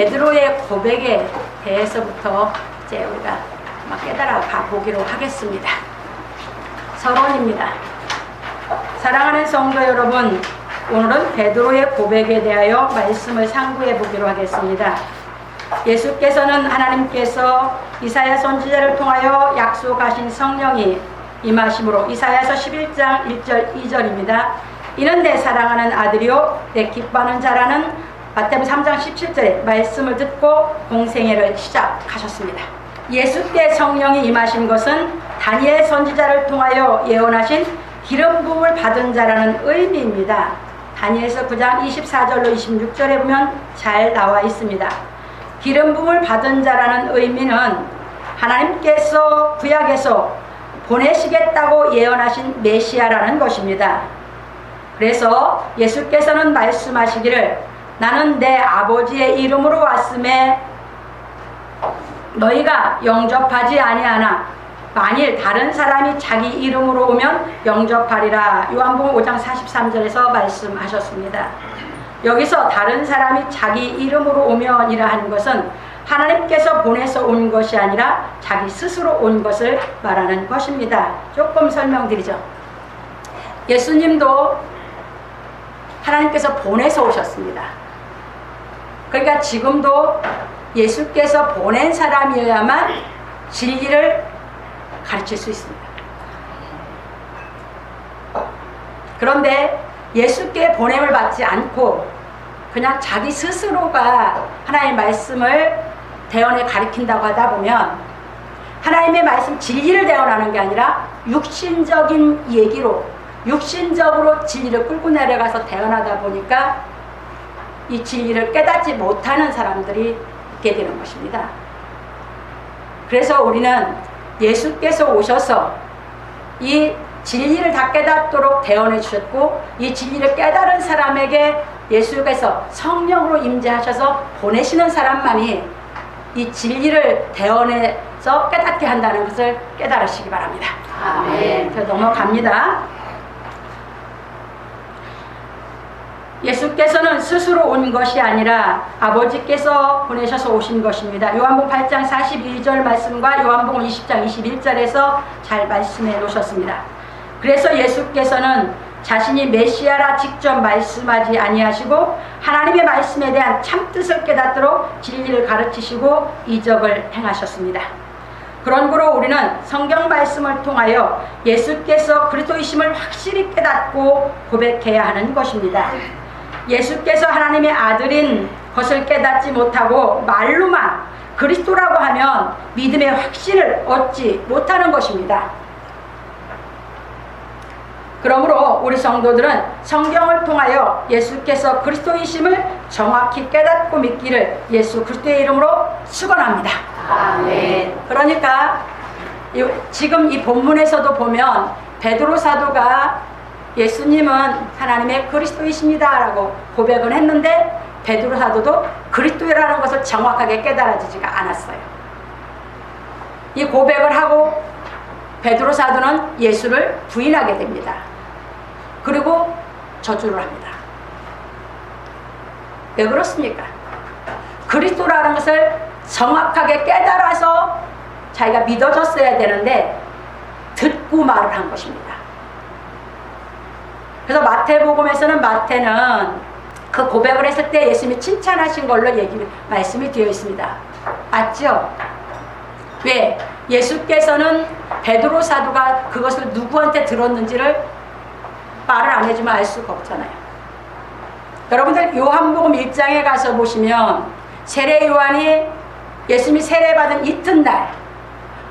베드로의 고백에 대해서부터 이제 우리가 깨달아 가보기로 하겠습니다. 서론입니다. 사랑하는 성도 여러분, 오늘은 베드로의 고백에 대하여 말씀을 상고해 보기로 하겠습니다. 예수께서는 하나님께서 이사야 선지자를 통하여 약속하신 성령이 임하심으로, 이사야서 11장 1절 2절입니다. 이는 내 사랑하는 아들이요 내 기뻐하는 자라는 마태복음 3장 17절의 말씀을 듣고 공생애를 시작하셨습니다. 예수께 성령이 임하신 것은 다니엘 선지자를 통하여 예언하신 기름 부음을 받은 자라는 의미입니다. 다니엘서 9장 24절로 26절에 보면 잘 나와 있습니다. 기름 부음을 받은 자라는 의미는 하나님께서 구약에서 보내시겠다고 예언하신 메시아라는 것입니다. 그래서 예수께서는 말씀하시기를 나는 내 아버지의 이름으로 왔음에 너희가 영접하지 아니하나 만일 다른 사람이 자기 이름으로 오면 영접하리라. 요한복음 5장 43절에서 말씀하셨습니다. 여기서 다른 사람이 자기 이름으로 오면이라 하는 것은 하나님께서 보내서 온 것이 아니라 자기 스스로 온 것을 말하는 것입니다. 조금 설명드리죠. 예수님도 하나님께서 보내서 오셨습니다. 그러니까 지금도 예수께서 보낸 사람이어야만 진리를 가르칠 수 있습니다. 그런데 예수께 보냄을 받지 않고 그냥 자기 스스로가 하나님의 말씀을 대언해 가르친다고 하다 보면 하나님의 말씀 진리를 대언하는 게 아니라 육신적인 얘기로 육신적으로 진리를 끌고 내려가서 대언하다 보니까 이 진리를 깨닫지 못하는 사람들이 있게 되는 것입니다. 그래서 우리는 예수께서 오셔서 이 진리를 다 깨닫도록 대언해 주셨고 이 진리를 깨달은 사람에게 예수께서 성령으로 임재하셔서 보내시는 사람만이 이 진리를 대언해서 깨닫게 한다는 것을 깨달으시기 바랍니다. 아멘. 자, 넘어갑니다. 예수께서는 스스로 온 것이 아니라 아버지께서 보내셔서 오신 것입니다. 요한복음 8장 42절 말씀과 요한복음 20장 21절에서 잘 말씀해 놓으셨습니다. 그래서 예수께서는 자신이 메시아라 직접 말씀하지 아니하시고 하나님의 말씀에 대한 참뜻을 깨닫도록 진리를 가르치시고 이적을 행하셨습니다. 그러므로 우리는 성경 말씀을 통하여 예수께서 그리스도이심을 확실히 깨닫고 고백해야 하는 것입니다. 예수께서 하나님의 아들인 것을 깨닫지 못하고 말로만 그리스도라고 하면 믿음의 확신을 얻지 못하는 것입니다. 그러므로 우리 성도들은 성경을 통하여 예수께서 그리스도이심을 정확히 깨닫고 믿기를 예수 그리스도의 이름으로 축원합니다. 아멘. 그러니까 지금 이 본문에서도 보면 베드로 사도가 예수님은 하나님의 그리스도이십니다 라고 고백은 했는데 베드로 사도도 그리스도라는 것을 정확하게 깨달아지지가 않았어요. 이 고백을 하고 베드로 사도는 예수를 부인하게 됩니다. 그리고 저주를 합니다. 왜 그렇습니까? 그리스도라는 것을 정확하게 깨달아서 자기가 믿어졌어야 되는데 듣고 말을 한 것입니다. 그래서 마태복음에서는 마태는 그 고백을 했을 때 예수님이 칭찬하신 걸로 말씀이 되어 있습니다. 맞죠? 왜? 예수께서는 베드로 사도가 그것을 누구한테 들었는지를 말을 안 해주면 알 수가 없잖아요. 여러분들 요한복음 1장에 가서 보시면 세례 요한이 예수님이 세례받은 이튿날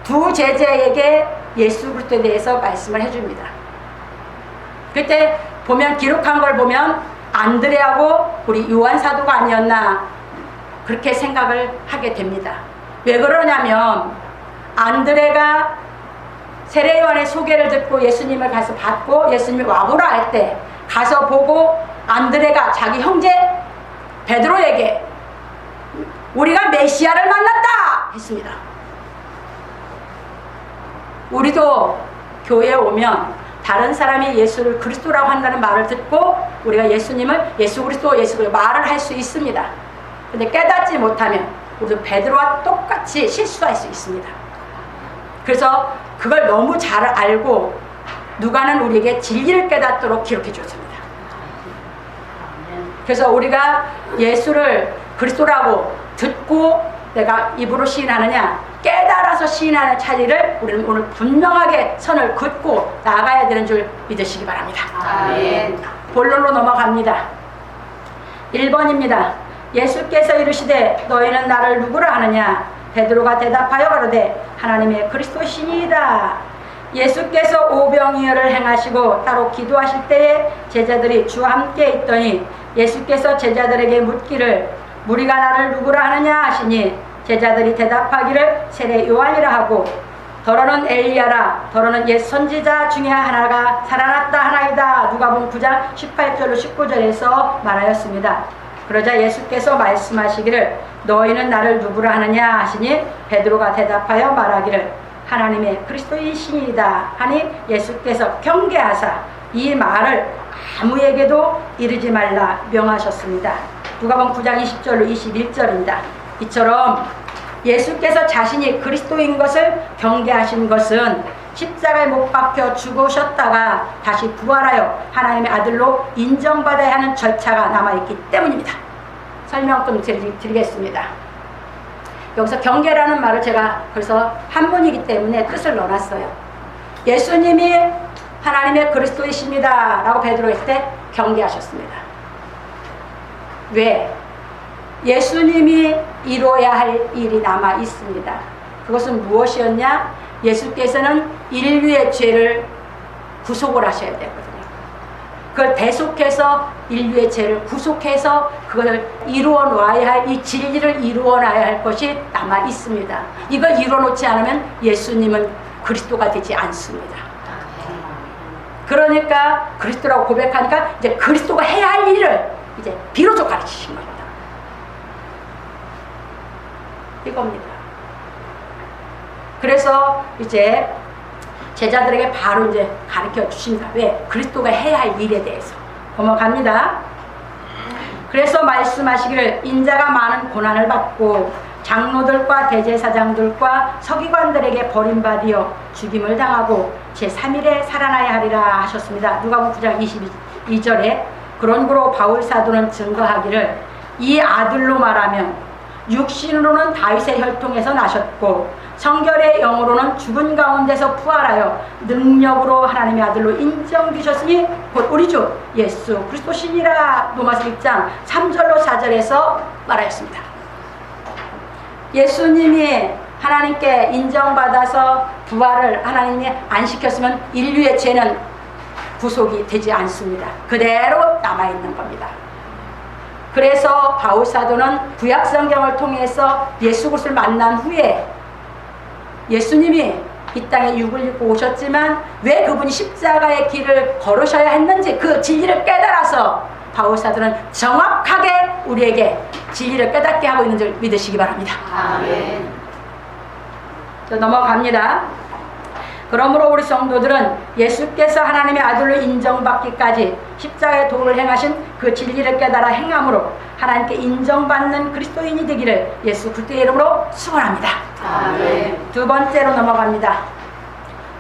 두 제자에게 예수 그리스도에 대해서 말씀을 해줍니다. 그때 보면 기록한 걸 보면 안드레하고 우리 요한 사도가 아니었나 그렇게 생각을 하게 됩니다. 왜 그러냐면 안드레가 세례 요한의 소개를 듣고 예수님을 가서 받고 예수님이 와보라 할 때 가서 보고 안드레가 자기 형제 베드로에게 우리가 메시아를 만났다 했습니다. 우리도 교회에 오면 다른 사람이 예수를 그리스도라고 한다는 말을 듣고 우리가 예수님을 예수 그리스도 말을 할 수 있습니다. 근데 깨닫지 못하면 우리도 베드로와 똑같이 실수할 수 있습니다. 그래서 그걸 너무 잘 알고 누가는 우리에게 진리를 깨닫도록 기록해 줬습니다. 그래서 우리가 예수를 그리스도라고 듣고 내가 입으로 시인하느냐, 깨달아서 시인하는 차이를 우리는 오늘 분명하게 선을 긋고 나가야 되는 줄 믿으시기 바랍니다. 아멘. 본론으로 넘어갑니다. 1번입니다. 예수께서 이르시되 너희는 나를 누구라 하느냐? 베드로가 대답하여 가로되 하나님의 그리스도시니이다. 예수께서 오병이어를 행하시고 따로 기도하실 때에 제자들이 주와 함께 있더니 예수께서 제자들에게 묻기를 무리가 나를 누구라 하느냐 하시니 제자들이 대답하기를 세례 요한이라 하고 더러는 엘리야라, 더러는 옛 선지자 중에 하나가 살아났다 하나이다. 누가복음 9장 18절로 19절에서 말하였습니다. 그러자 예수께서 말씀하시기를 너희는 나를 누구라 하느냐 하시니 베드로가 대답하여 말하기를 하나님의 그리스도이시니이다 하니 예수께서 경계하사 이 말을 아무에게도 이르지 말라 명하셨습니다. 누가복음 9장 20절로 21절입니다. 이처럼 예수께서 자신이 그리스도인 것을 경계하신 것은 십자가에 못 박혀 죽으셨다가 다시 부활하여 하나님의 아들로 인정받아야 하는 절차가 남아있기 때문입니다. 설명 좀 드리겠습니다. 여기서 경계라는 말을 제가 벌써 한 분이기 때문에 뜻을 넣어놨어요. 예수님이 하나님의 그리스도이십니다 라고 베드로가 했을 때 경계하셨습니다. 왜? 예수님이 이루어야 할 일이 남아 있습니다. 그것은 무엇이었냐? 예수께서는 인류의 죄를 구속을 하셔야 되거든요. 그걸 대속해서 인류의 죄를 구속해서 그걸 이루어 놔야 할, 이 진리를 이루어 놔야 할 것이 남아 있습니다. 이걸 이루어 놓지 않으면 예수님은 그리스도가 되지 않습니다. 그러니까 그리스도라고 고백하니까 이제 그리스도가 해야 할 일을 이제 비로소 가르치신 겁니다. 이겁니다. 그래서 이제 제자들에게 바로 이제 가르쳐 주십니다. 왜? 그리스도가 해야 할 일에 대해서. 넘어갑니다. 그래서 말씀하시기를 인자가 많은 고난을 받고 장로들과 대제사장들과 서기관들에게 버림받으여 죽임을 당하고 제3일에 살아나야 하리라 하셨습니다. 누가복음 9장 22절에 그런고로 바울 사도는 증거하기를 이 아들로 말하면 육신으로는 다윗의 혈통에서 나셨고 성결의 영으로는 죽은 가운데서 부활하여 능력으로 하나님의 아들로 인정되셨으니 곧 우리 주 예수 그리스도시니라. 로마서 6장 3절로 4절에서 말하였습니다. 예수님이 하나님께 인정받아서 부활을 하나님이 안 시켰으면 인류의 죄는 구속이 되지 않습니다. 그대로 남아있는 겁니다. 그래서 바울 사도는 구약 성경을 통해서 예수 그리스도를 만난 후에 예수님이 이 땅에 육을 입고 오셨지만 왜 그분이 십자가의 길을 걸으셔야 했는지 그 진리를 깨달아서 바울 사도는 정확하게 우리에게 진리를 깨닫게 하고 있는 줄 믿으시기 바랍니다. 아멘. 넘어갑니다. 그러므로 우리 성도들은 예수께서 하나님의 아들로 인정받기까지 십자가의 도를 행하신 그 진리를 깨달아 행함으로 하나님께 인정받는 그리스도인이 되기를 예수 그리스도의 이름으로 축원합니다. 아멘. 두 번째로 넘어갑니다.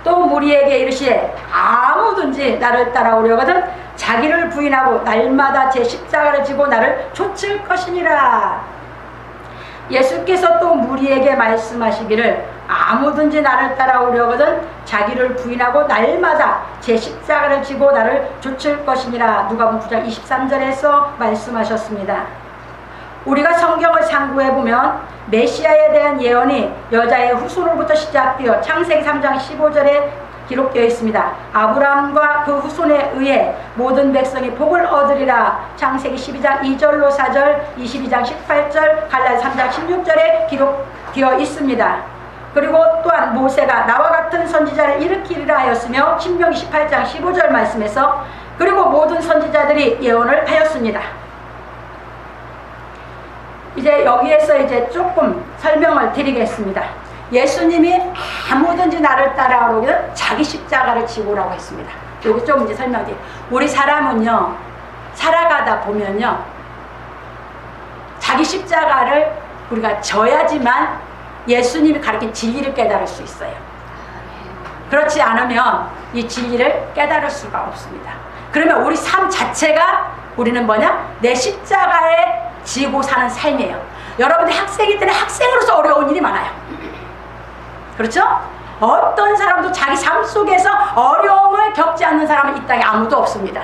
또 무리에게 이르시되 아무든지 나를 따라오려거든 자기를 부인하고 날마다 제 십자가를 지고 나를 좇을 것이니라. 예수께서 또 무리에게 말씀하시기를 아무든지 나를 따라오려거든 자기를 부인하고 날마다 제 십자가를 지고 나를 좇을 것이니라. 누가복음 9장 23절에서 말씀하셨습니다. 우리가 성경을 상고해보면 메시아에 대한 예언이 여자의 후손으로부터 시작되어 창세기 3장 15절에 기록되어 있습니다. 아브라함과 그 후손에 의해 모든 백성이 복을 얻으리라. 창세기 12장 2절로 4절, 22장 18절, 갈라디아 3장 16절에 기록되어 있습니다. 그리고 또한 모세가 나와 같은 선지자를 일으키리라 하였으며 신명기 18장 15절 말씀에서 그리고 모든 선지자들이 예언을 하였습니다. 이제 여기에서 이제 조금 설명을 드리겠습니다. 예수님이 아무든지 나를 따라오려면 자기 십자가를 지고라고 했습니다. 여기 좀 이제 설명드릴게요. 우리 사람은요 살아가다 보면요 자기 십자가를 우리가 져야지만 예수님이 가르친 진리를 깨달을 수 있어요. 그렇지 않으면 이 진리를 깨달을 수가 없습니다. 그러면 우리 삶 자체가 우리는 뭐냐? 내 십자가에 지고 사는 삶이에요. 여러분들 학생이기 때문에 학생으로서 어려운 일이 많아요. 그렇죠? 어떤 사람도 자기 삶 속에서 어려움을 겪지 않는 사람은 이 땅에 아무도 없습니다.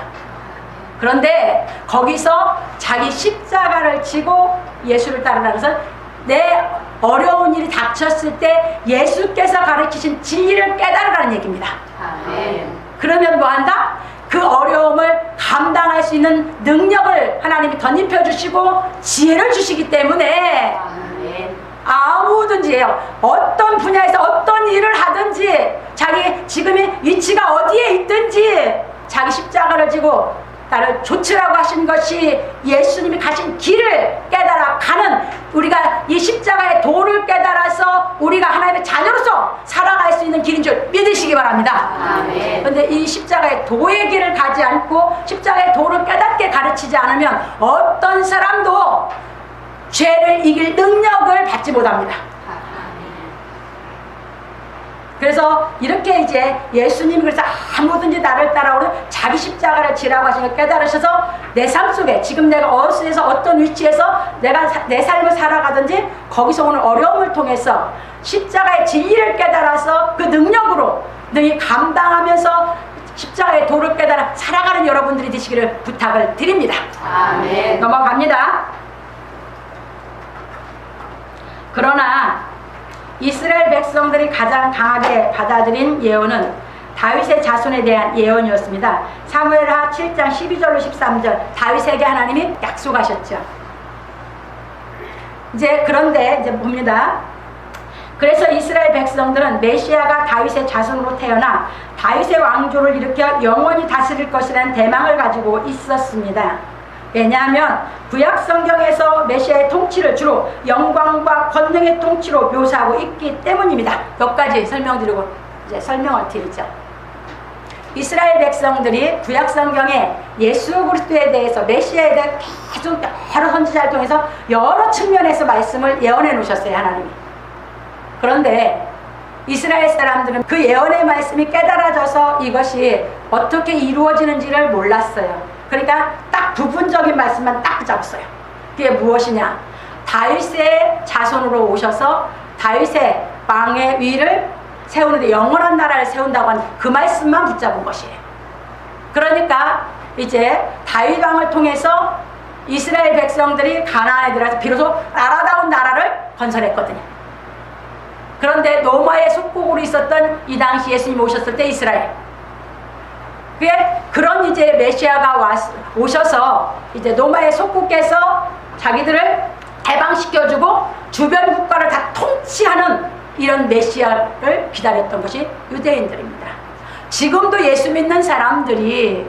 그런데 거기서 자기 십자가를 지고 예수를 따르는 것은 내 어려운 일이 닥쳤을 때 예수께서 가르치신 진리를 깨달으라는 얘기입니다. 아멘. 그러면 뭐한다? 그 어려움을 감당할 수 있는 능력을 하나님이 덧입혀 주시고 지혜를 주시기 때문에 아멘. 아무든지예요. 어떤 분야에서 어떤 일을 하든지 자기 지금의 위치가 어디에 있든지 자기 십자가를 지고 나를 조치라고 하신 것이 예수님이 가신 길을 깨달아 가는, 우리가 이 십자가의 도를 깨달아서 우리가 하나님의 자녀로서 살아갈 수 있는 길인 줄 믿으시기 바랍니다. 아멘. 그런데 이 십자가의 도의 길을 가지 않고 십자가의 도를 깨닫게 가르치지 않으면 어떤 사람도 죄를 이길 능력을 받지 못합니다. 그래서 이렇게 이제 예수님이 그래서 아무든지 나를 따라오는 자기 십자가를 지라고 하신 걸 깨달으셔서 내 삶 속에 지금 내가 어디서 어떤 위치에서 내가 내 삶을 살아가든지 거기서 오는 어려움을 통해서 십자가의 진리를 깨달아서 그 능력으로 능히 감당하면서 십자가의 도를 깨달아 살아가는 여러분들이 되시기를 부탁을 드립니다. 아멘. 넘어갑니다. 그러나 이스라엘 백성들이 가장 강하게 받아들인 예언은 다윗의 자손에 대한 예언이었습니다. 사무엘하 7장 12절로 13절 다윗에게 하나님이 약속하셨죠. 그런데 봅니다. 그래서 이스라엘 백성들은 메시아가 다윗의 자손으로 태어나 다윗의 왕조를 일으켜 영원히 다스릴 것이라는 대망을 가지고 있었습니다. 왜냐하면 구약 성경에서 메시아의 통치를 주로 영광과 권능의 통치로 묘사하고 있기 때문입니다. 몇 가지 설명드리고 이제 설명을 드리죠. 이스라엘 백성들이 구약 성경에 예수 그리스도에 대해서 메시아에 대해 계속 여러 선지자를 통해서 여러 측면에서 말씀을 예언해 놓으셨어요, 하나님이. 그런데 이스라엘 사람들은 그 예언의 말씀이 깨달아져서 이것이 어떻게 이루어지는지를 몰랐어요. 그러니까 딱 부분적인 말씀만 딱 잡았어요. 그게 무엇이냐? 다윗의 자손으로 오셔서 다윗의 왕의 위를 세우는데 영원한 나라를 세운다고 하는 그 말씀만 붙잡은 것이에요. 그러니까 이제 다윗 왕을 통해서 이스라엘 백성들이 가나안에 들어가서 비로소 나라다운 나라를 건설했거든요. 그런데 노마의 속국으로 있었던 이 당시 예수님이 오셨을 때 이스라엘, 그런 이제 메시아가 오셔서 이제 노마의 속국에서 자기들을 해방시켜주고 주변 국가를 다 통치하는 이런 메시아를 기다렸던 것이 유대인들입니다. 지금도 예수 믿는 사람들이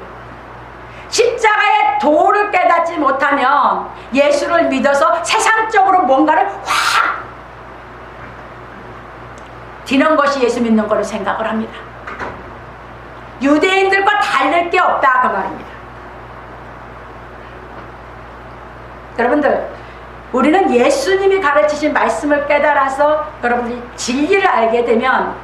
십자가의 도를 깨닫지 못하면 예수를 믿어서 세상적으로 뭔가를 확 디는 것이 예수 믿는 거로 생각을 합니다. 유대인들과 다를 게 없다 그 말입니다. 여러분들, 우리는 예수님이 가르치신 말씀을 깨달아서 여러분들이 진리를 알게 되면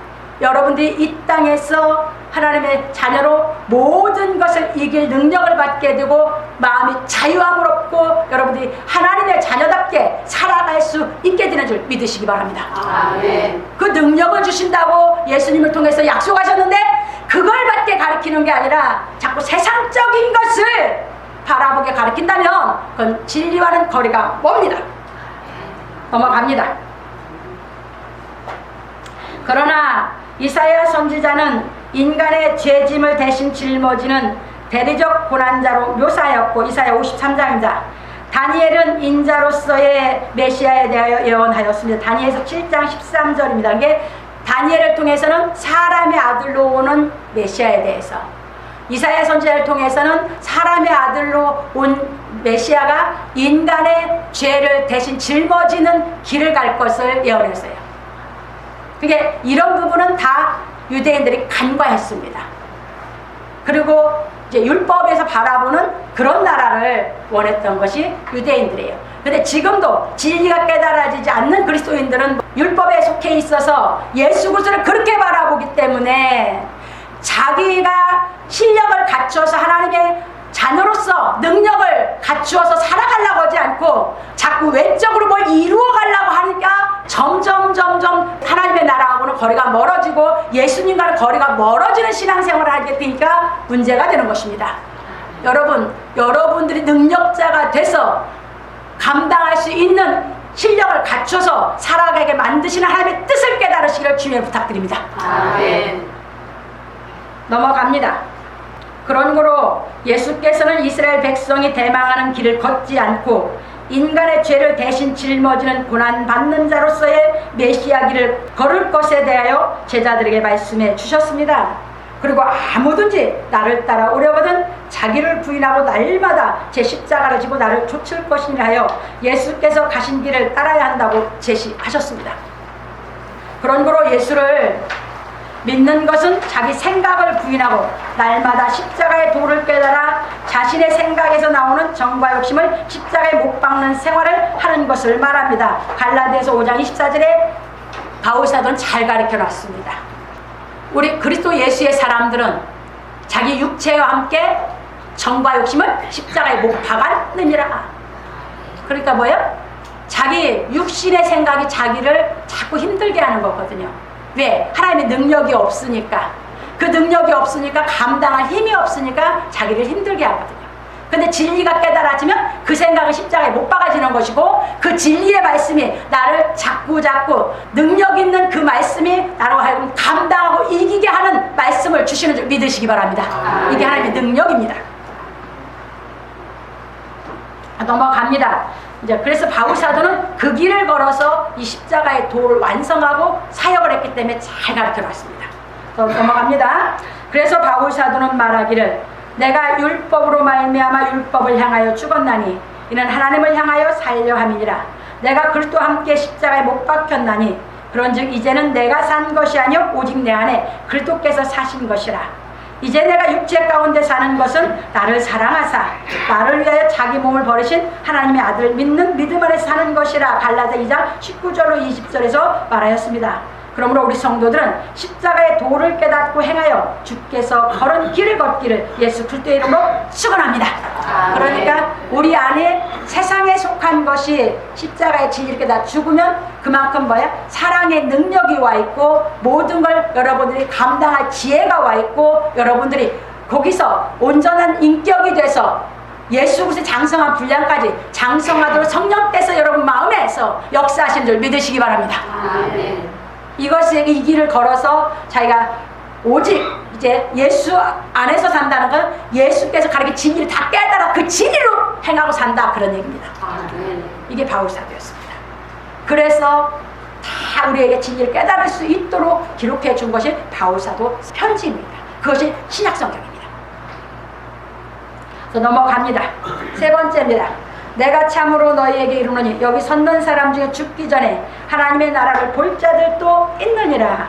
여러분들이 이 땅에서 하나님의 자녀로 모든 것을 이길 능력을 받게 되고 마음이 자유함을 얻고 여러분들이 하나님의 자녀답게 살아갈 수 있게 되는 줄 믿으시기 바랍니다. 아멘. 그 능력을 주신다고 예수님을 통해서 약속하셨는데 그걸 받게 가르치는 게 아니라 자꾸 세상적인 것을 바라보게 가르친다면 그건 진리와는 거리가 멉니다. 넘어갑니다. 그러나 이사야 선지자는 인간의 죄짐을 대신 짊어지는 대리적 고난자로 묘사하였고 이사야 53장입니다. 다니엘은 인자로서의 메시아에 대하여 예언하였습니다. 다니엘서 7장 13절입니다. 이게 다니엘을 통해서는 사람의 아들로 오는 메시아에 대해서, 이사야 선지자를 통해서는 사람의 아들로 온 메시아가 인간의 죄를 대신 짊어지는 길을 갈 것을 예언했어요. 그게 이런 부분은 다 유대인들이 간과했습니다. 그리고 이제 율법에서 바라보는 그런 나라를 원했던 것이 유대인들이에요. 근데 지금도 진리가 깨달아지지 않는 그리스도인들은 율법에 속해 있어서 예수 그리스도를 그렇게 바라보기 때문에 자기가 실력을 갖춰서 하나님의 자녀로서 능력을 갖추어서 살아가려고 하지 않고 자꾸 외적으로 뭘 이루어가려고 하니까 점점 하나님의 나라하고는 거리가 멀어지고 예수님과는 거리가 멀어지는 신앙생활을 하게 되니까 문제가 되는 것입니다. 여러분들이 능력자가 돼서 감당할 수 있는 실력을 갖춰서 살아가게 만드시는 하나님의 뜻을 깨달으시기를 주님을 부탁드립니다. 아멘. 넘어갑니다. 그런 거로 예수께서는 이스라엘 백성이 대망하는 길을 걷지 않고 인간의 죄를 대신 짊어지는 고난받는 자로서의 메시아 길을 걸을 것에 대하여 제자들에게 말씀해 주셨습니다. 그리고 아무든지 나를 따라오려거든 자기를 부인하고 날마다 제 십자가를 지고 나를 쫓을 것이라 하여 예수께서 가신 길을 따라야 한다고 제시하셨습니다. 그런 거로 예수를 믿는 것은 자기 생각을 부인하고 날마다 십자가의 도를 깨달아 자신의 생각에서 나오는 정과 욕심을 십자가에 못 박는 생활을 하는 것을 말합니다. 갈라디아서 5장 24절에 바울사도는 잘 가르쳐 놨습니다. 우리 그리스도 예수의 사람들은 자기 육체와 함께 정과 욕심을 십자가에 못 박았느니라. 그러니까 뭐예요? 자기 육신의 생각이 자기를 자꾸 힘들게 하는 거거든요. 왜? 하나님의 능력이 없으니까. 그 능력이 없으니까 감당할 힘이 없으니까 자기를 힘들게 하거든요. 근데 진리가 깨달아지면 그 생각은 십자가에 못 박아지는 것이고 그 진리의 말씀이 나를 자꾸 능력 있는 그 말씀이 나로 하여금 감당하고 이기게 하는 말씀을 주시는 줄 믿으시기 바랍니다. 이게 하나님의 능력입니다. 넘어갑니다. 이제 그래서 바울 사도는 그 길을 걸어서 이 십자가의 도를 완성하고 사역을 했기 때문에 잘 가르쳐 놨습니다. 넘어갑니다. 그래서 바울 사도는 말하기를 내가 율법으로 말미암아 율법을 향하여 죽었나니 이는 하나님을 향하여 살려 함이니라. 내가 그리스도와 함께 십자가에 못 박혔나니 그런즉 이제는 내가 산 것이 아니요 오직 내 안에 그리스도께서 사신 것이라. 이제 내가 육체 가운데 사는 것은 나를 사랑하사 나를 위하여 자기 몸을 버리신 하나님의 아들 믿는 믿음 안에 사는 것이라. 갈라디아 2장 19절로 20절에서 말하였습니다. 그러므로 우리 성도들은 십자가의 도를 깨닫고 행하여 주께서 걸은 길을 걷기를 예수 그리스도의 이름으로 축원합니다. 그러니까 우리 안에 세상에 속한 것이 십자가의 진리를 깨닫 죽으면 그만큼 뭐야? 사랑의 능력이 와 있고 모든 걸 여러분들이 감당할 지혜가 와 있고 여러분들이 거기서 온전한 인격이 돼서 예수 그리스도의 장성한 분량까지 장성하도록 성령께서 여러분 마음에서 역사하신 줄 믿으시기 바랍니다. 아멘. 이것이 이 길을 걸어서 자기가 오직 이제 예수 안에서 산다는 건 예수께서 가르친 진리를 다 깨달아 그 진리로 행하고 산다 그런 얘기입니다. 이게 바울사도였습니다. 그래서 다 우리에게 진리를 깨달을 수 있도록 기록해 준 것이 바울사도 편지입니다. 그것이 신약성경입니다. 그래서 넘어갑니다. 세 번째입니다. 내가 참으로 너희에게 이르노니 여기 섰는 사람 중에 죽기 전에 하나님의 나라를 볼 자들도 있느니라.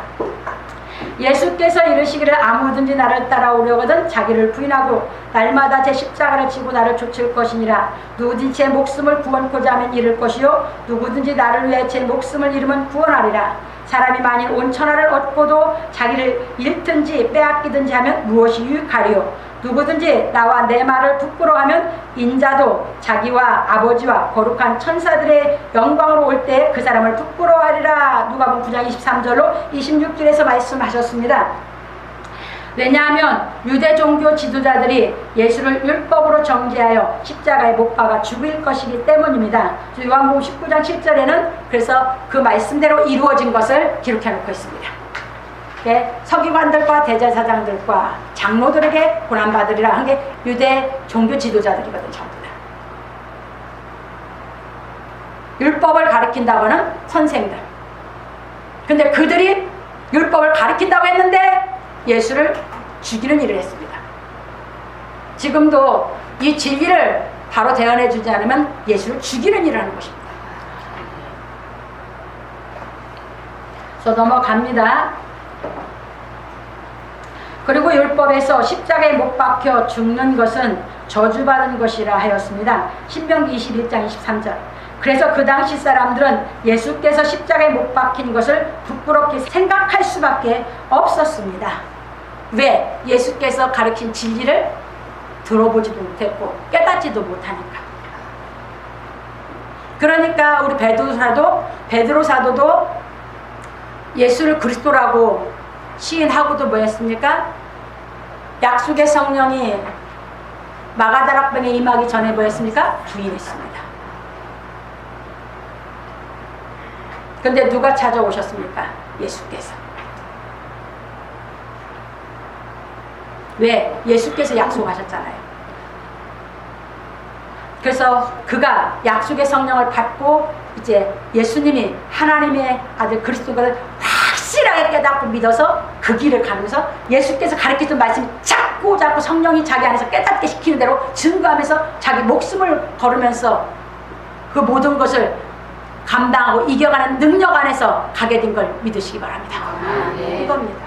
예수께서 이르시기를 아무든지 나를 따라오려거든 자기를 부인하고 날마다 제 십자가를 지고 나를 쫓을 것이니라. 누구든지 제 목숨을 구원코자 하면 잃을 것이요 누구든지 나를 위해 제 목숨을 잃으면 구원하리라. 사람이 만일 온 천하를 얻고도 자기를 잃든지 빼앗기든지 하면 무엇이 유익하리요. 누구든지 나와 내 말을 부끄러워하면 인자도 자기와 아버지와 거룩한 천사들의 영광으로 올 때 그 사람을 부끄러워하리라. 누가복음 9장 23절로 26절에서 말씀하셨습니다. 왜냐하면 유대 종교 지도자들이 예수를 율법으로 정죄하여 십자가에 못 박아 죽일 것이기 때문입니다. 요한복음 19장 7절에는 그래서 그 말씀대로 이루어진 것을 기록해 놓고 있습니다. 서기관들과 대제사장들과 장로들에게 고난받으리라 한 게 유대 종교 지도자들이거든. 전부 다 율법을 가르친다고는 선생들. 근데 그들이 율법을 가르친다고 했는데 예수를 죽이는 일을 했습니다. 지금도 이 진리를 바로 대언해 주지 않으면 예수를 죽이는 일을 하는 것입니다. 그래서 넘어갑니다. 그리고 율법에서 십자가에 못 박혀 죽는 것은 저주받은 것이라 하였습니다. 신명기 21장 23절. 그래서 그 당시 사람들은 예수께서 십자가에 못 박힌 것을 부끄럽게 생각할 수밖에 없었습니다. 왜? 예수께서 가르친 진리를 들어보지도 못했고 깨닫지도 못하니까. 그러니까 우리 베드로 사도도 예수를 그리스도라고 시인하고도 뭐였습니까? 약속의 성령이 마가다락방에 임하기 전에 뭐였습니까? 부인했습니다. 근데 누가 찾아오셨습니까? 예수께서. 왜? 예수께서 약속하셨잖아요. 그래서 그가 약속의 성령을 받고 이제 예수님이 하나님의 아들 그리스도를 확실하게 깨닫고 믿어서 그 길을 가면서 예수께서 가르치던 말씀이 자꾸 성령이 자기 안에서 깨닫게 시키는 대로 증거하면서 자기 목숨을 걸으면서 그 모든 것을 감당하고 이겨가는 능력 안에서 가게 된 걸 믿으시기 바랍니다. 네. 이겁니다.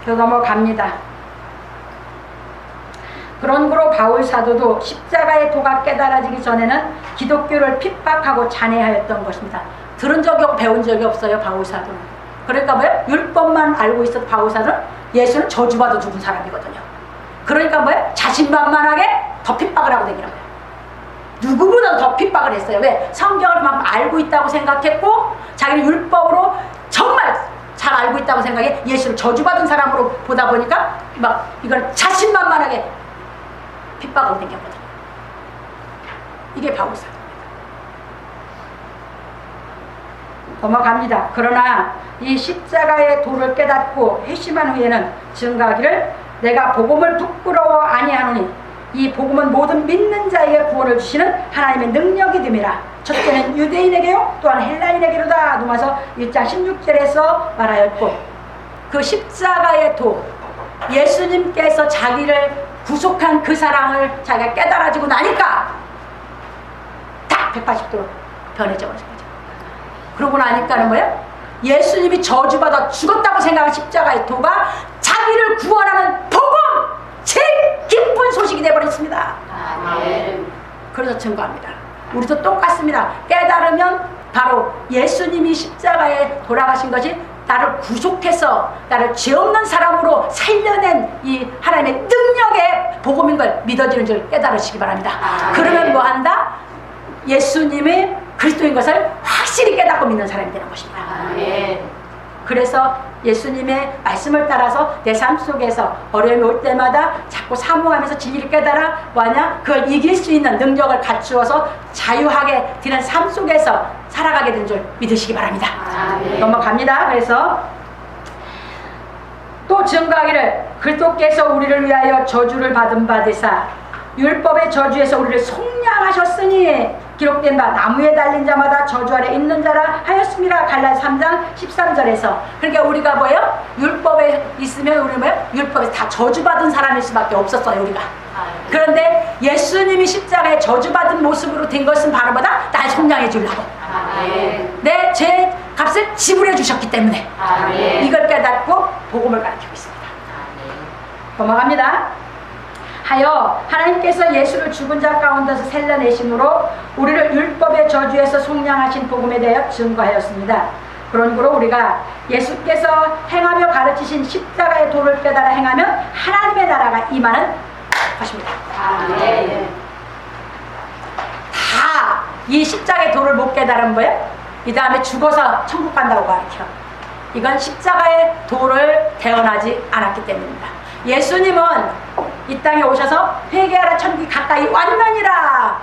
저 넘어갑니다. 그러므로 바울 사도도 십자가의 도가 깨달아지기 전에는 기독교를 핍박하고 잔해하였던 것입니다. 들은 적이 없고 배운 적이 없어요, 바울 사도는. 그러니까 뭐예요? 율법만 알고 있었던 바울 사도는 예수는 저주받아 죽은 사람이거든요. 그러니까 뭐예요? 자신만만하게 더 핍박을 하고 다니는 거예요. 누구보다 더 핍박을 했어요. 왜? 성경을 막 알고 있다고 생각했고 자기는 율법으로 정말 잘 알고 있다고 생각해 예수를 저주받은 사람으로 보다 보니까 막 이걸 자신만만하게 핍박하고 다녔거든요. 이게 바울 사도입니다. 넘어갑니다. 그러나 이 십자가의 도를 깨닫고 회심한 후에는 증거하기를 내가 복음을 부끄러워 아니하노니 이 복음은 모든 믿는 자에게 구원을 주시는 하나님의 능력이 됨이라. 첫째는 유대인에게요 또한 헬라인에게로다. 로마서 1장 16절에서 말하였고 그 십자가의 도, 예수님께서 자기를 구속한 그 사랑을 자기가 깨달아지고 나니까 딱 180도로 변해져 버린 거죠. 그러고 나니까는 뭐예요? 예수님이 저주받아 죽었다고 생각한 십자가의 도가 자기를 구원하는 복음! 제일 기쁜 소식이 되어버렸습니다. 그래서 증거합니다. 우리도 똑같습니다. 깨달으면 바로 예수님이 십자가에 돌아가신 것이 나를 구속해서 나를 죄 없는 사람으로 살려낸 이 하나님의 능력의 복음인 걸 믿어지는 줄 깨달으시기 바랍니다. 그러면 뭐 한다? 예수님이 그리스도인 것을 확실히 깨닫고 믿는 사람이 되는 것입니다. 그래서 예수님의 말씀을 따라서 내 삶 속에서 어려움이 올 때마다 자꾸 사모하면서 진리를 깨달아 뭐하냐? 그걸 이길 수 있는 능력을 갖추어서 자유하게 되는 삶 속에서 살아가게 된 줄 믿으시기 바랍니다. 넘어갑니다. 그래서 또 증거하기를 그리스도께서 우리를 위하여 저주를 받은 바 되사 율법의 저주에서 우리를 속량하셨으니 기록된 바 나무에 달린 자마다 저주 아래 있는 자라 하였습니다. 갈라디아 3장 13절에서. 그러니까 우리가 뭐예요? 율법에 있으면 우리 뭐예요? 율법에서 다 저주받은 사람일 수밖에 없었어요, 우리가. 그런데 예수님이 십자가에 저주받은 모습으로 된 것은 바로 뭐다? 날 속량해 주려고. 내 죄 값을 지불해 주셨기 때문에 이걸 깨닫고 복음을 가르치고 있습니다. 넘어갑니다. 하여 하나님께서 예수를 죽은 자 가운데서 살려내심으로 우리를 율법의 저주에서 속량하신 복음에 대하여 증거하였습니다. 그러므로 우리가 예수께서 행하며 가르치신 십자가의 도를 깨달아 행하면 하나님의 나라가 임하는 것입니다. 다 이 십자가의 도를 못 깨달은 거예요. 이 다음에 죽어서 천국 간다고 가르쳐. 이건 십자가의 도를 태어나지 않았기 때문입니다. 예수님은 이 땅에 오셔서 회개하라 천국이 가까이 왔느니라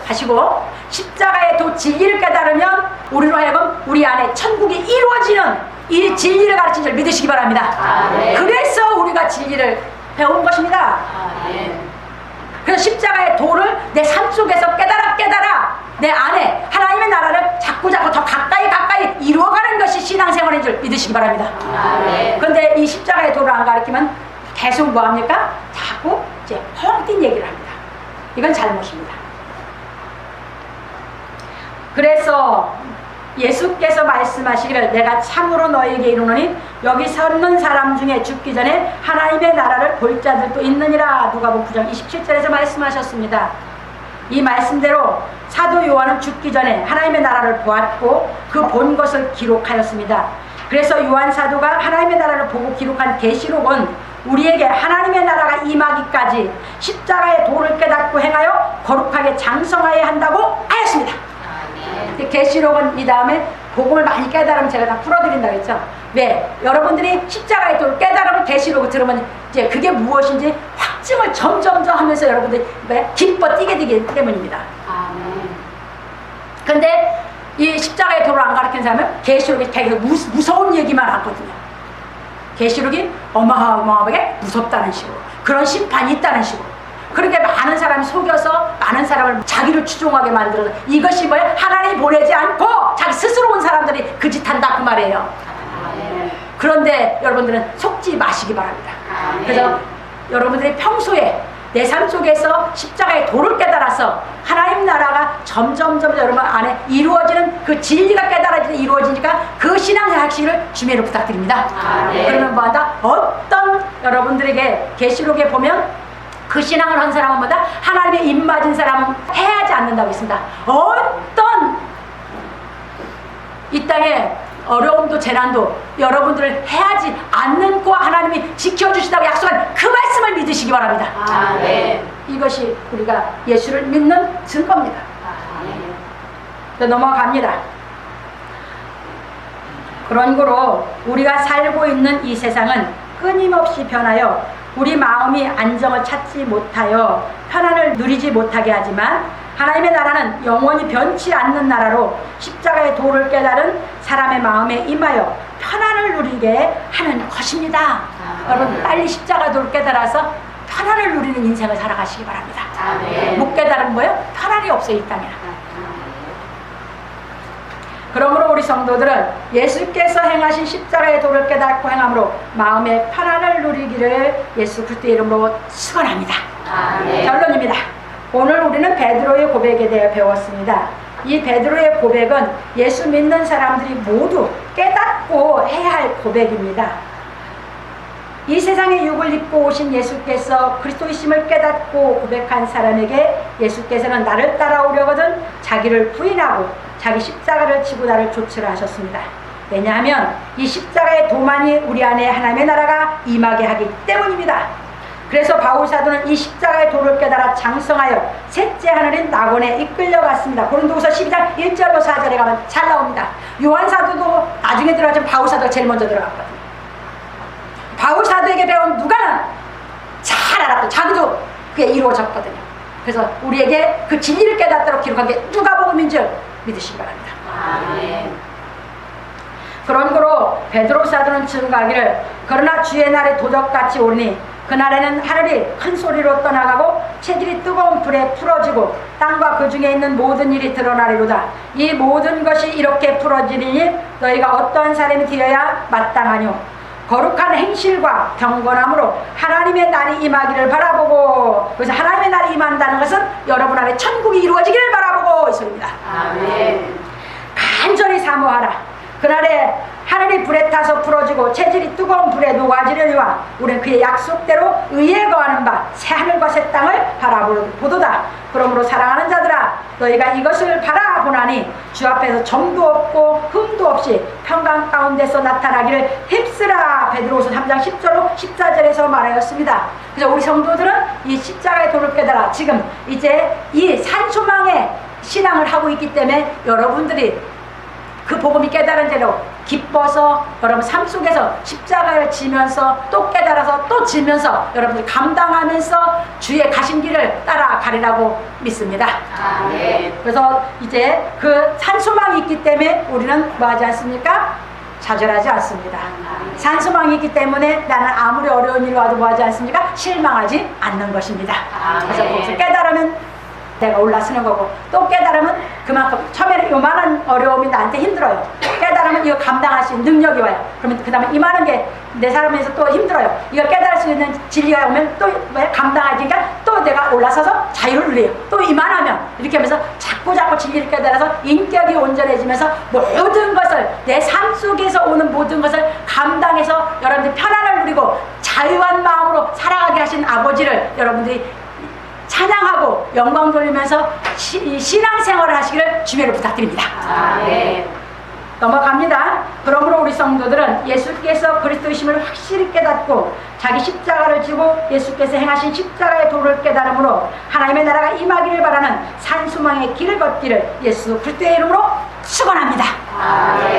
하시고 십자가의 도 진리를 깨달으면 우리로 하여금 우리 안에 천국이 이루어지는 이 진리를 가르친 줄 믿으시기 바랍니다. 그래서 우리가 진리를 배운 것입니다. 그래서 십자가의 도를 내 삶 속에서 깨달아 내 안에 하나님의 나라를 자꾸 더 가까이 이루어가는 것이 신앙생활인 줄 믿으시기 바랍니다. 그런데 이 십자가의 도를 안 가르치면 계속 뭐합니까? 자꾸 이제 헛된 얘기를 합니다. 이건 잘못입니다. 그래서 예수께서 말씀하시기를 내가 참으로 너에게 이르노니 여기 서는 사람 중에 죽기 전에 하나님의 나라를 볼 자들도 있느니라. 누가복음 9장 27절에서 말씀하셨습니다. 이 말씀대로 사도 요한은 죽기 전에 하나님의 나라를 보았고 그 본 것을 기록하였습니다. 그래서 요한 사도가 하나님의 나라를 보고 기록한 계시록은 우리에게 하나님의 나라가 임하기까지 십자가의 도를 깨닫고 행하여 거룩하게 장성하여야 한다고 하였습니다. 계시록은 이 다음에 복음을 많이 깨달으면 제가 다 풀어드린다고 했죠. 왜? 여러분들이 십자가의 도를 깨달으면 계시록을 들으면 이제 그게 무엇인지 확증을 점점점 하면서 여러분들이 기뻐 뛰게 되기 때문입니다. 근데 이 십자가의 도를 안 가르치는 사람은 계시록이 되게 무서운 얘기만 하거든요. 계시록이 어마어마하게 무섭다는 식으로, 그런 심판이 있다는 식으로, 그렇게 많은 사람이 속여서 많은 사람을 자기를 추종하게 만들어서 이것이 뭐야? 하나님이 보내지 않고 자기 스스로 온 사람들이 그 짓 한다 그 말이에요. 그런데 여러분들은 속지 마시기 바랍니다. 그래서 여러분들이 평소에 내 삶 속에서 십자가의 도를 깨달아서 하나님 나라가 점점점 여러분 안에 이루어지는 그 진리가 깨달아지는 이루어지니까 그 신앙의 주님을 부탁드립니다. 그러면 뭐한다? 어떤 여러분들에게 계시록에 보면 그 신앙을 한 사람보다 하나님의 입 맞은 사람은 해하지 않는다고 있습니다. 어떤 이 땅에 어려움도 재난도 여러분들을 해하지 않는 거 하나님이 지켜주시다고 약속한 그 말씀을 믿으시기 바랍니다. 이것이 우리가 예수를 믿는 증거입니다. 넘어갑니다. 그런 거로 우리가 살고 있는 이 세상은 끊임없이 변하여 우리 마음이 안정을 찾지 못하여 편안을 누리지 못하게 하지만 하나님의 나라는 영원히 변치 않는 나라로 십자가의 도를 깨달은 사람의 마음에 임하여 편안을 누리게 하는 것입니다. 여러분 빨리 십자가 도를 깨달아서 편안을 누리는 인생을 살아가시기 바랍니다. 못 깨달은 거예요? 편안이 없어요 이 땅에는. 그러므로 우리 성도들은 예수께서 행하신 십자가의 도를 깨닫고 행함으로 마음의 편안을 누리기를 예수 그리스도의 이름으로 축원합니다. 결론입니다. 오늘 우리는 베드로의 고백에 대해 배웠습니다. 이 베드로의 고백은 예수 믿는 사람들이 모두 깨닫고 해야 할 고백입니다. 이 세상에 육을 입고 오신 예수께서 그리스도이심을 깨닫고 고백한 사람에게 예수께서는 나를 따라오려거든 자기를 부인하고 자기 십자가를 지고 나를 좇으라 하셨습니다. 왜냐하면 이 십자가의 도만이 우리 안에 하나님의 나라가 임하게 하기 때문입니다. 그래서 바울 사도는 이 십자가의 도를 깨달아 장성하여 셋째 하늘인 낙원에 이끌려갔습니다. 고린도후서 12장 1절로 4절에 가면 잘 나옵니다. 요한 사도도 나중에 들어가지만 바울 사도가 제일 먼저 들어갔거든요. 바울 사도에게 배운 누가는 잘 알았고 자기도 그게 이루어졌거든요. 그래서 우리에게 그 진리를 깨닫도록 기록한 게 누가복음인 줄 믿으시기 바랍니다. 그런 거로 베드로 사도는 증거하기를 그러나 주의 날이 도적같이 오르니 그날에는 하늘이 큰 소리로 떠나가고 체질이 뜨거운 불에 풀어지고 땅과 그 중에 있는 모든 일이 드러나리로다. 이 모든 것이 이렇게 풀어지리니 너희가 어떠한 사람이 되어야 마땅하뇨. 거룩한 행실과 경건함으로 하나님의 날이 임하기를 바라보고, 그래서 하나님의 날이 임한다는 것은 여러분 안에 천국이 이루어지기를 바라보고 이 소리입니다. 간절히 사모하라. 그날에 하늘이 불에 타서 풀어지고 체질이 뜨거운 불에 녹아지려니와 우리는 그의 약속대로 의에 거하는 바 새 하늘과 새 땅을 바라보도다. 그러므로 사랑하는 자들아 너희가 이것을 바라보나니 주 앞에서 점도 없고 흠도 없이 평강 가운데서 나타나기를 힘쓰라. 베드로후서 3장 10절로 14절에서 말하였습니다. 그래서 우리 성도들은 이 십자가의 도를 깨달아 지금 이제 이 산소망의 신앙을 하고 있기 때문에 여러분들이 그 복음이 깨달은 대로 기뻐서 여러분 삶 속에서 십자가를 지면서 또 깨달아서 또 지면서 여러분들이 감당하면서 주의 가신 길을 따라가리라고 믿습니다. 그래서 이제 그 산소망이 있기 때문에 우리는 뭐 하지 않습니까? 좌절하지 않습니다. 산소망이 있기 때문에 나는 아무리 어려운 일이 와도 뭐 하지 않습니까? 실망하지 않는 것입니다. 그래서 거기서 깨달으면 내가 올라서는 거고 또 깨달으면 그만큼 처음에는 요만한 어려움이 나한테 힘들어요. 깨달으면 이거 감당할 수 있는 능력이 와요. 그러면 그 다음에 이만한 게 내 삶에서 또 힘들어요. 이걸 깨달을 수 있는 진리가 오면 또 감당하니까 또 내가 올라서서 자유를 누려요. 또 이만하면 이렇게 하면서 자꾸 진리를 깨달아서 인격이 온전해지면서 모든 것을 내 삶 속에서 오는 모든 것을 감당해서 여러분들이 편안을 누리고 자유한 마음으로 살아가게 하신 아버지를 여러분들이 찬양하고 영광 돌리면서 신앙생활을 하시기를 주님으로 부탁드립니다. 아멘. 넘어갑니다. 그러므로 우리 성도들은 예수께서 그리스도이심을 확실히 깨닫고 자기 십자가를 지고 예수께서 행하신 십자가의 도를 깨달음으로 하나님의 나라가 임하기를 바라는 산수망의 길을 걷기를 예수 그리스도의 이름으로 축원합니다. 아멘.